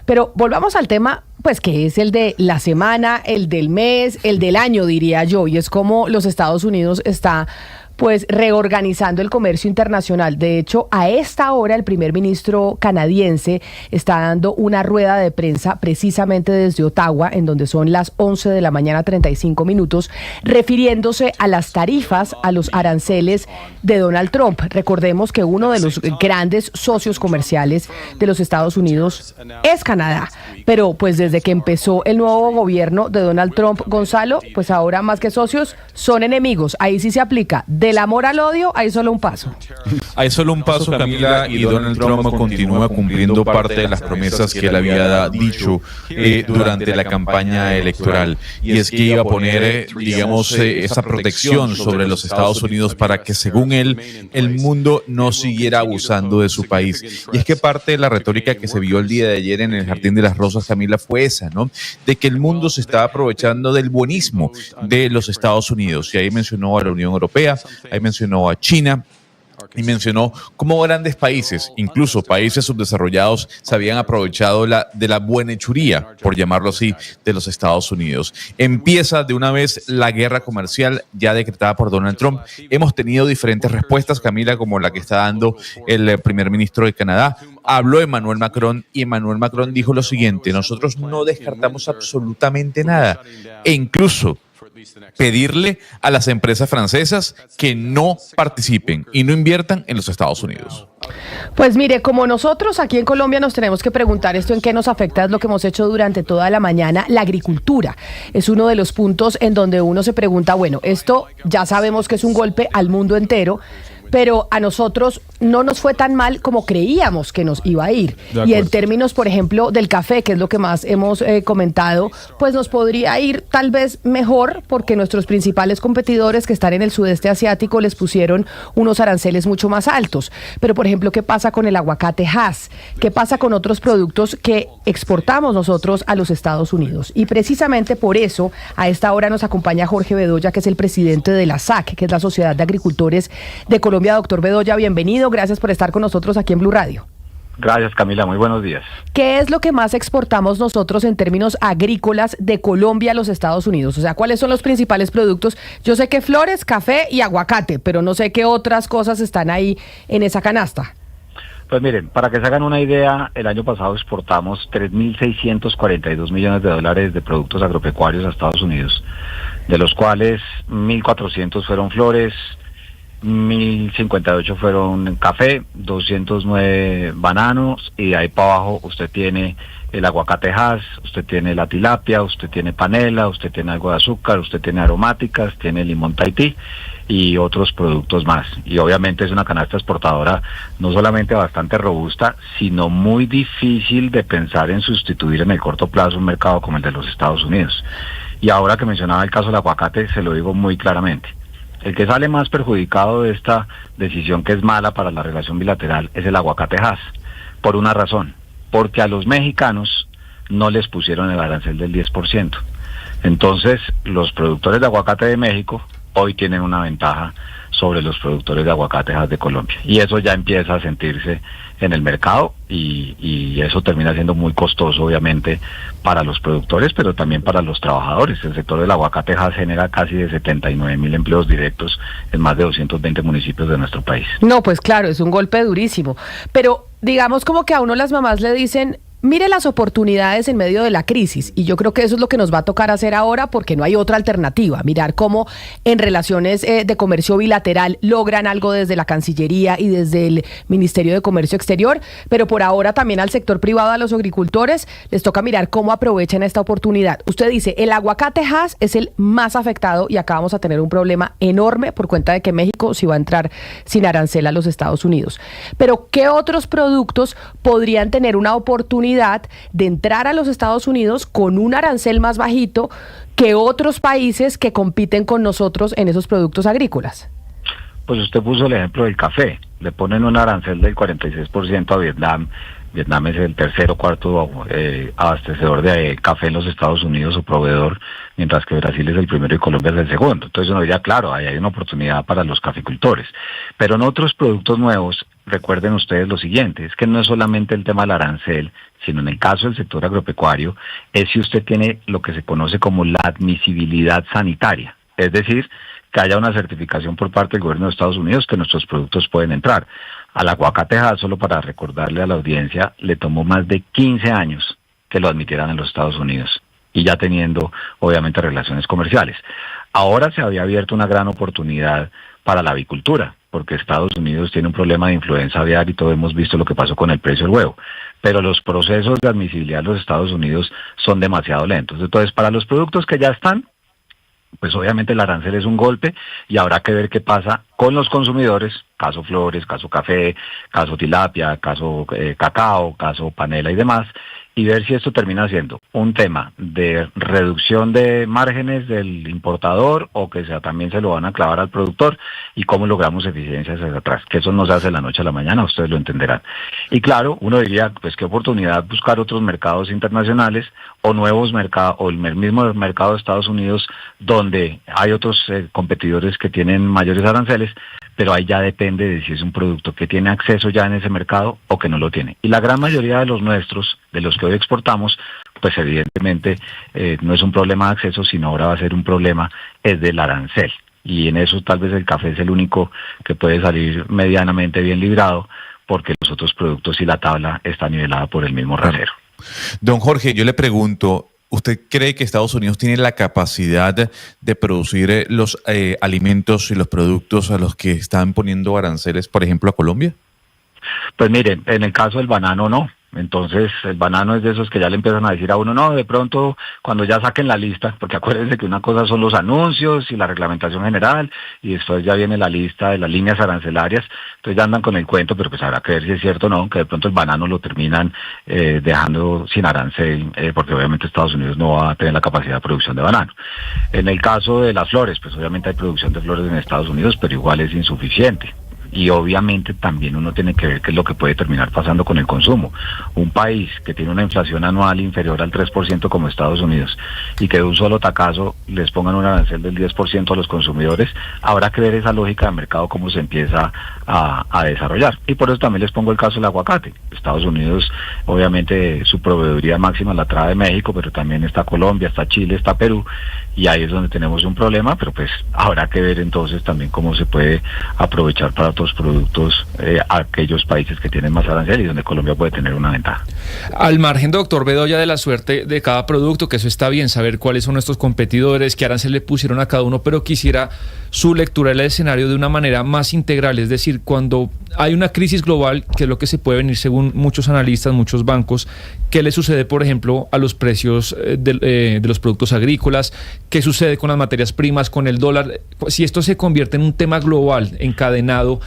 Pero volvamos al tema, pues que es el de la semana, el del mes, el del año, diría yo, y es como los Estados Unidos está pues reorganizando el comercio internacional. De hecho, a esta hora el primer ministro canadiense está dando una rueda de prensa precisamente desde Ottawa, en donde son las 11 de la mañana 35 minutos, refiriéndose a las tarifas, a los aranceles de Donald Trump. Recordemos que uno de los grandes socios comerciales de los Estados Unidos es Canadá, pero pues desde que empezó el nuevo gobierno de Donald Trump, Gonzalo, pues ahora más que socios son enemigos. Ahí sí se aplica del amor al odio, hay solo un paso. Hay solo un paso, Camila, y Donald Trump continúa cumpliendo parte de las promesas que él había dicho durante la campaña electoral. Y es que iba a poner, digamos, esa protección sobre los Estados Unidos para que, según él, el mundo no siguiera abusando de su país. Y es que parte de la retórica que se vio el día de ayer en el Jardín de las Rosas, Camila, fue esa, ¿no? De que el mundo se estaba aprovechando del buenismo de los Estados Unidos. Y ahí mencionó a la Unión Europea, ahí mencionó a China y mencionó cómo grandes países, incluso países subdesarrollados, se habían aprovechado de la buenhechuría, por llamarlo así, de los Estados Unidos. Empieza de una vez la guerra comercial ya decretada por Donald Trump. Hemos tenido diferentes respuestas, Camila, como la que está dando el primer ministro de Canadá. Habló Emmanuel Macron y Emmanuel Macron dijo lo siguiente: nosotros no descartamos absolutamente nada, e incluso pedirle a las empresas francesas que no participen y no inviertan en los Estados Unidos. Pues mire, como nosotros aquí en Colombia nos tenemos que preguntar esto en qué nos afecta, es lo que hemos hecho durante toda la mañana. La agricultura es uno de los puntos en donde uno se pregunta, bueno, esto ya sabemos que es un golpe al mundo entero, pero a nosotros no nos fue tan mal como creíamos que nos iba a ir. Y en términos, por ejemplo, del café, que es lo que más hemos comentado, pues nos podría ir tal vez mejor, porque nuestros principales competidores que están en el sudeste asiático les pusieron unos aranceles mucho más altos. Pero, por ejemplo, ¿qué pasa con el aguacate Hass? ¿Qué pasa con otros productos que exportamos nosotros a los Estados Unidos? Y precisamente por eso, a esta hora nos acompaña Jorge Bedoya, que es el presidente de la SAC, que es la Sociedad de Agricultores de Colombia. Doctor Bedoya, bienvenido, gracias por estar con nosotros aquí en Blue Radio. Gracias, Camila, muy buenos días. ¿Qué es lo que más exportamos nosotros en términos agrícolas de Colombia a los Estados Unidos? O sea, ¿cuáles son los principales productos? Yo sé que flores, café y aguacate, pero no sé qué otras cosas están ahí en esa canasta. Pues miren, para que se hagan una idea, el año pasado exportamos 3.642 millones de dólares de productos agropecuarios a Estados Unidos, de los cuales 1.400 fueron flores, 1.058 fueron café, 209 bananos, y de ahí para abajo usted tiene el aguacate Hass, usted tiene la tilapia, usted tiene panela, usted tiene algo de azúcar, usted tiene aromáticas, tiene limón Tahití y otros productos más. Y obviamente es una canasta exportadora no solamente bastante robusta, sino muy difícil de pensar en sustituir en el corto plazo un mercado como el de los Estados Unidos. Y ahora que mencionaba el caso del aguacate, se lo digo muy claramente. El que sale más perjudicado de esta decisión, que es mala para la relación bilateral, es el aguacate Hass, por una razón, porque a los mexicanos no les pusieron el arancel del 10%. Entonces, los productores de aguacate de México hoy tienen una ventaja sobre los productores de aguacate Hass de Colombia. Y eso ya empieza a sentirse en el mercado y eso termina siendo muy costoso, obviamente, para los productores, pero también para los trabajadores. El sector del aguacate Hass genera casi de 79.000 empleos directos en más de 220 municipios de nuestro país. No, pues claro, es un golpe durísimo. Pero digamos como que a uno las mamás le dicen: mire las oportunidades en medio de la crisis, y yo creo que eso es lo que nos va a tocar hacer ahora, porque no hay otra alternativa, mirar cómo en relaciones de comercio bilateral logran algo desde la Cancillería y desde el Ministerio de Comercio Exterior, pero por ahora también al sector privado, a los agricultores, les toca mirar cómo aprovechan esta oportunidad. Usted dice, el aguacate Hass es el más afectado y acá vamos a tener un problema enorme por cuenta de que México sí va a entrar sin arancel a los Estados Unidos. Pero, ¿qué otros productos podrían tener una oportunidad de entrar a los Estados Unidos con un arancel más bajito que otros países que compiten con nosotros en esos productos agrícolas? Pues usted puso el ejemplo del café. Le ponen un arancel del 46% a Vietnam Vietnam es el tercer o cuarto abastecedor de café en los Estados Unidos o proveedor, mientras que Brasil es el primero y Colombia es el segundo. Entonces uno diría, claro, ahí hay una oportunidad para los caficultores. Pero en otros productos nuevos, recuerden ustedes lo siguiente, es que no es solamente el tema del arancel, sino en el caso del sector agropecuario, es si usted tiene lo que se conoce como la admisibilidad sanitaria. Es decir, que haya una certificación por parte del gobierno de Estados Unidos que nuestros productos pueden entrar. Al aguacatejas, solo para recordarle a la audiencia, le tomó más de 15 años que lo admitieran en los Estados Unidos y ya teniendo, obviamente, relaciones comerciales. Ahora se había abierto una gran oportunidad para la avicultura, porque Estados Unidos tiene un problema de influenza aviar y todos hemos visto lo que pasó con el precio del huevo. Pero los procesos de admisibilidad en los Estados Unidos son demasiado lentos. Entonces, para los productos que ya están, pues obviamente el arancel es un golpe y habrá que ver qué pasa con los consumidores, caso flores, caso café, caso tilapia, caso cacao, caso panela y demás, y ver si esto termina siendo un tema de reducción de márgenes del importador o que también se lo van a clavar al productor y cómo logramos eficiencias hacia atrás, que eso no se hace de la noche a la mañana, ustedes lo entenderán. Y claro, uno diría, pues qué oportunidad buscar otros mercados internacionales o nuevos mercados, o el mismo mercado de Estados Unidos, donde hay otros competidores que tienen mayores aranceles, pero ahí ya depende de si es un producto que tiene acceso ya en ese mercado o que no lo tiene. Y la gran mayoría de los nuestros, de los que hoy exportamos, pues evidentemente no es un problema de acceso, sino ahora va a ser un problema es del arancel. Y en eso tal vez el café es el único que puede salir medianamente bien librado, porque los otros productos y la tabla está nivelada por el mismo rasero. Don Jorge, yo le pregunto, ¿usted cree que Estados Unidos tiene la capacidad de producir los alimentos y los productos a los que están poniendo aranceles, por ejemplo, a Colombia? Pues miren, en el caso del banano no. Entonces el banano es de esos que ya le empiezan a decir a uno, no, de pronto cuando ya saquen la lista, porque acuérdense que una cosa son los anuncios y la reglamentación general y después ya viene la lista de las líneas arancelarias, entonces ya andan con el cuento, pero pues habrá que ver si es cierto o no, que de pronto el banano lo terminan dejando sin arancel, porque obviamente Estados Unidos no va a tener la capacidad de producción de banano. En el caso de las flores, pues obviamente hay producción de flores en Estados Unidos, pero igual es insuficiente. Y obviamente también uno tiene que ver qué es lo que puede terminar pasando con el consumo. Un país que tiene una inflación anual inferior al 3% como Estados Unidos y que de un solo tacazo les pongan un arancel del 10% a los consumidores, habrá que ver esa lógica de mercado cómo se empieza a desarrollar. Y por eso también les pongo el caso del aguacate. Estados Unidos, obviamente su proveeduría máxima la trae de México, pero también está Colombia, está Chile, está Perú, y ahí es donde tenemos un problema, pero pues habrá que ver entonces también cómo se puede aprovechar para otros productos aquellos países que tienen más arancel y donde Colombia puede tener una ventaja. Al margen, doctor Bedoya, de la suerte de cada producto, que eso está bien, saber cuáles son nuestros competidores, qué arancel le pusieron a cada uno, pero quisiera su lectura del escenario de una manera más integral, es decir, cuando hay una crisis global, que es lo que se puede venir según muchos analistas, muchos bancos, ¿qué le sucede, por ejemplo, a los precios de los productos agrícolas? ¿Qué sucede con las materias primas, con el dólar? Si esto se convierte en un tema global, encadenado,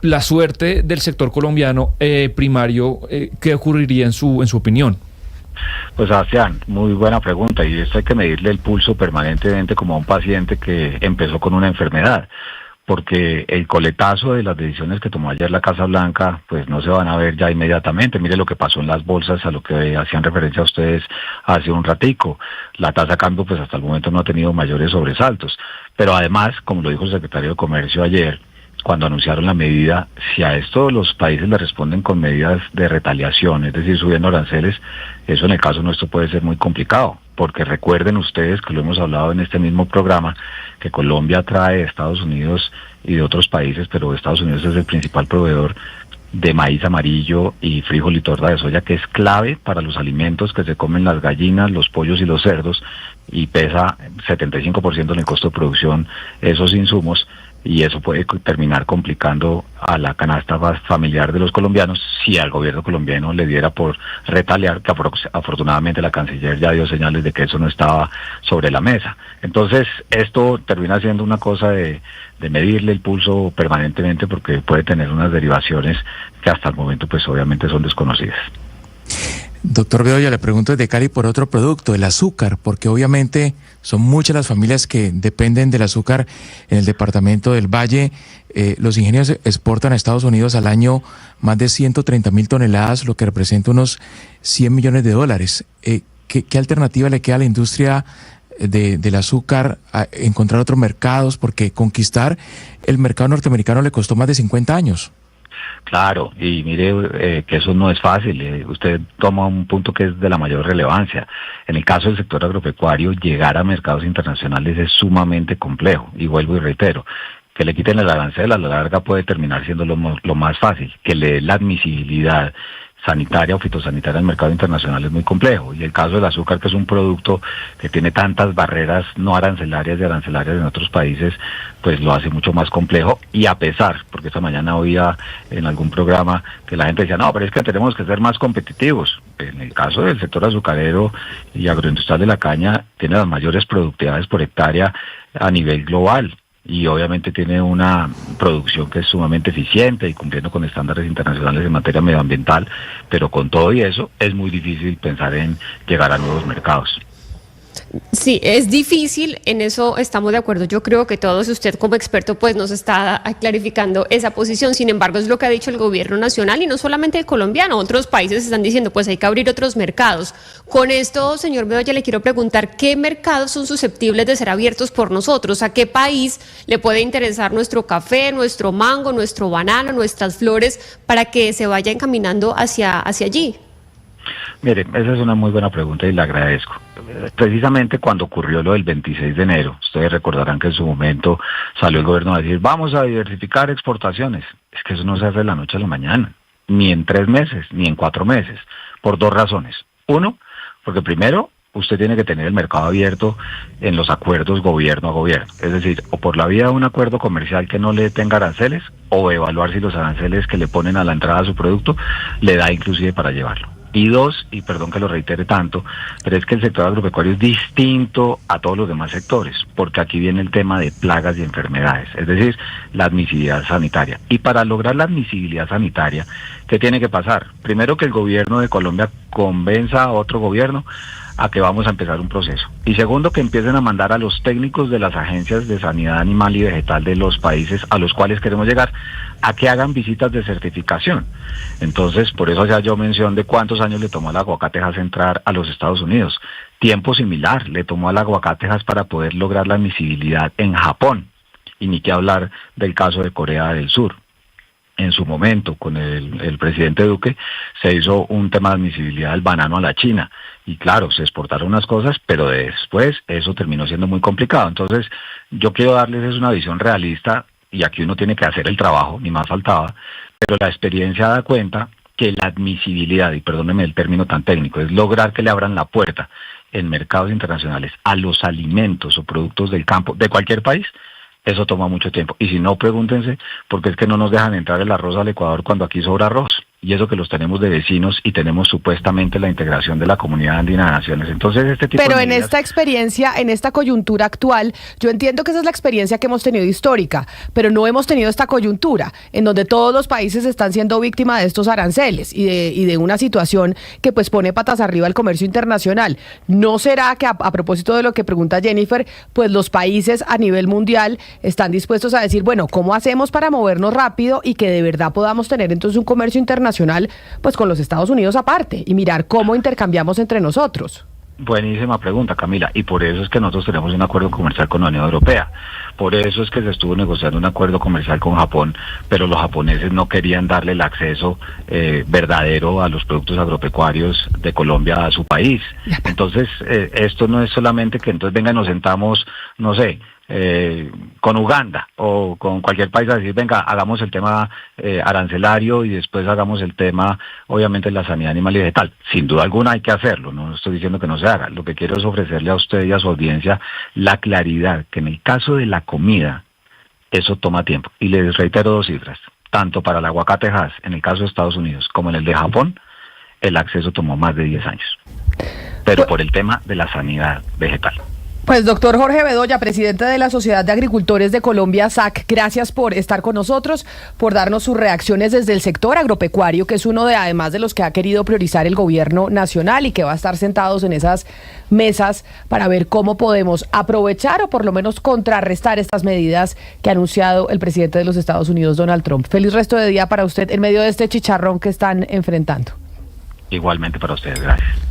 la suerte del sector colombiano primario, ¿qué ocurriría en su opinión? Pues Sebastián, muy buena pregunta, y esto hay que medirle el pulso permanentemente como a un paciente que empezó con una enfermedad, porque el coletazo de las decisiones que tomó ayer la Casa Blanca pues no se van a ver ya inmediatamente. Mire lo que pasó en las bolsas, a lo que hacían referencia a ustedes hace un ratico. La tasa de cambio pues hasta el momento no ha tenido mayores sobresaltos, pero además, como lo dijo el secretario de Comercio ayer, cuando anunciaron la medida, si a esto los países le responden con medidas de retaliación, es decir, subiendo aranceles, eso en el caso nuestro puede ser muy complicado, porque recuerden ustedes que lo hemos hablado en este mismo programa, que Colombia trae de Estados Unidos y de otros países, pero Estados Unidos es el principal proveedor de maíz amarillo y frijol y torta de soya, que es clave para los alimentos que se comen las gallinas, los pollos y los cerdos, y pesa 75% en el costo de producción esos insumos, y eso puede terminar complicando a la canasta familiar de los colombianos si al gobierno colombiano le diera por retaliar, que afortunadamente la canciller ya dio señales de que eso no estaba sobre la mesa. Entonces esto termina siendo una cosa de medirle el pulso permanentemente, porque puede tener unas derivaciones que hasta el momento pues obviamente son desconocidas. Doctor Bedoya, le pregunto desde Cali por otro producto, el azúcar, porque obviamente son muchas las familias que dependen del azúcar en el departamento del Valle. Los ingenios exportan a Estados Unidos al año más de 130.000 toneladas, lo que representa unos $100 millones. ¿Qué alternativa le queda a la industria del azúcar a encontrar otros mercados? Porque conquistar el mercado norteamericano le costó más de 50 años. Claro, y mire que eso no es fácil. Usted toma un punto que es de la mayor relevancia. En el caso del sector agropecuario, llegar a mercados internacionales es sumamente complejo. Y vuelvo y reitero, que le quiten el arancel a la larga puede terminar siendo lo más fácil. Que le dé la admisibilidad sanitaria o fitosanitaria al mercado internacional es muy complejo. Y el caso del azúcar, que es un producto que tiene tantas barreras no arancelarias y arancelarias en otros países, pues lo hace mucho más complejo. Y a pesar, porque esta mañana oía en algún programa que la gente decía, no, pero es que tenemos que ser más competitivos. En el caso del sector azucarero y agroindustrial de la caña, tiene las mayores productividades por hectárea a nivel global. Y obviamente tiene una producción que es sumamente eficiente y cumpliendo con estándares internacionales en materia medioambiental, pero con todo y eso es muy difícil pensar en llegar a nuevos mercados. Sí, es difícil, en eso estamos de acuerdo. Yo creo que todos, usted como experto pues nos está clarificando esa posición. Sin embargo, es lo que ha dicho el gobierno nacional y no solamente el colombiano, otros países están diciendo pues hay que abrir otros mercados. Con esto, señor Bedoya, le quiero preguntar ¿qué mercados son susceptibles de ser abiertos por nosotros? ¿A qué país le puede interesar nuestro café, nuestro mango, nuestro banano, nuestras flores para que se vaya encaminando hacia allí? Mire, esa es una muy buena pregunta y la agradezco. Precisamente cuando ocurrió lo del 26 de enero, ustedes recordarán que en su momento salió el gobierno a decir, vamos a diversificar exportaciones. Es que eso no se hace de la noche a la mañana, ni en 3 meses, ni en 4 meses, por 2 razones. Uno, porque primero, usted tiene que tener el mercado abierto en los acuerdos gobierno a gobierno. Es decir, o por la vía de un acuerdo comercial que no le tenga aranceles, o evaluar si los aranceles que le ponen a la entrada a su producto le da inclusive para llevarlo. Y 2, y perdón que lo reitere tanto, pero es que el sector agropecuario es distinto a todos los demás sectores, porque aquí viene el tema de plagas y enfermedades, es decir, la admisibilidad sanitaria. Y para lograr la admisibilidad sanitaria, ¿qué tiene que pasar? Primero, que el gobierno de Colombia convenza a otro gobierno a que vamos a empezar un proceso. Y segundo, que empiecen a mandar a los técnicos de las agencias de sanidad animal y vegetal de los países a los cuales queremos llegar, a que hagan visitas de certificación. Entonces, por eso hacía yo mención de cuántos años le tomó al aguacatejas entrar a los Estados Unidos. Tiempo similar le tomó al aguacatejas para poder lograr la admisibilidad en Japón. Y ni que hablar del caso de Corea del Sur. En su momento, con el presidente Duque, se hizo un tema de admisibilidad del banano a la China. Y claro, se exportaron unas cosas, pero después eso terminó siendo muy complicado. Entonces, yo quiero darles una visión realista, y aquí uno tiene que hacer el trabajo, ni más faltaba, pero la experiencia da cuenta que la admisibilidad, y perdónenme el término tan técnico, es lograr que le abran la puerta en mercados internacionales a los alimentos o productos del campo de cualquier país. Eso toma mucho tiempo. Y si no, pregúntense, porque es que no nos dejan entrar el arroz al Ecuador cuando aquí sobra arroz. Y eso que los tenemos de vecinos y tenemos supuestamente la integración de la Comunidad Andina de Naciones. Entonces, este tipo Pero de en medidas... esta experiencia, en esta coyuntura actual, yo entiendo que esa es la experiencia que hemos tenido histórica, pero no hemos tenido esta coyuntura en donde todos los países están siendo víctimas de estos aranceles y de una situación que pues pone patas arriba al comercio internacional. ¿No será que a propósito de lo que pregunta Jennifer, pues los países a nivel mundial están dispuestos a decir, bueno, ¿cómo hacemos para movernos rápido y que de verdad podamos tener entonces un comercio internacional pues con los Estados Unidos aparte y mirar cómo intercambiamos entre nosotros? Buenísima pregunta, Camila, y por eso es que nosotros tenemos un acuerdo comercial con la Unión Europea. Por eso es que se estuvo negociando un acuerdo comercial con Japón, pero los japoneses no querían darle el acceso verdadero a los productos agropecuarios de Colombia a su país. Entonces, esto no es solamente que entonces venga y nos sentamos, no sé, con Uganda o con cualquier país a decir, venga, hagamos el tema arancelario y después hagamos el tema, obviamente, de la sanidad animal y vegetal. Sin duda alguna hay que hacerlo, no estoy diciendo que no se haga. Lo que quiero es ofrecerle a usted y a su audiencia la claridad que en el caso de la comida, eso toma tiempo. Y les reitero 2 cifras, tanto para el aguacatejas en el caso de Estados Unidos como en el de Japón, el acceso tomó más de 10 años. Pero por el tema de la sanidad vegetal. Pues doctor Jorge Bedoya, presidente de la Sociedad de Agricultores de Colombia, SAC, gracias por estar con nosotros, por darnos sus reacciones desde el sector agropecuario, que es uno de, además de los que ha querido priorizar el gobierno nacional y que va a estar sentados en esas mesas para ver cómo podemos aprovechar o por lo menos contrarrestar estas medidas que ha anunciado el presidente de los Estados Unidos, Donald Trump. Feliz resto de día para usted en medio de este chicharrón que están enfrentando. Igualmente para ustedes, gracias.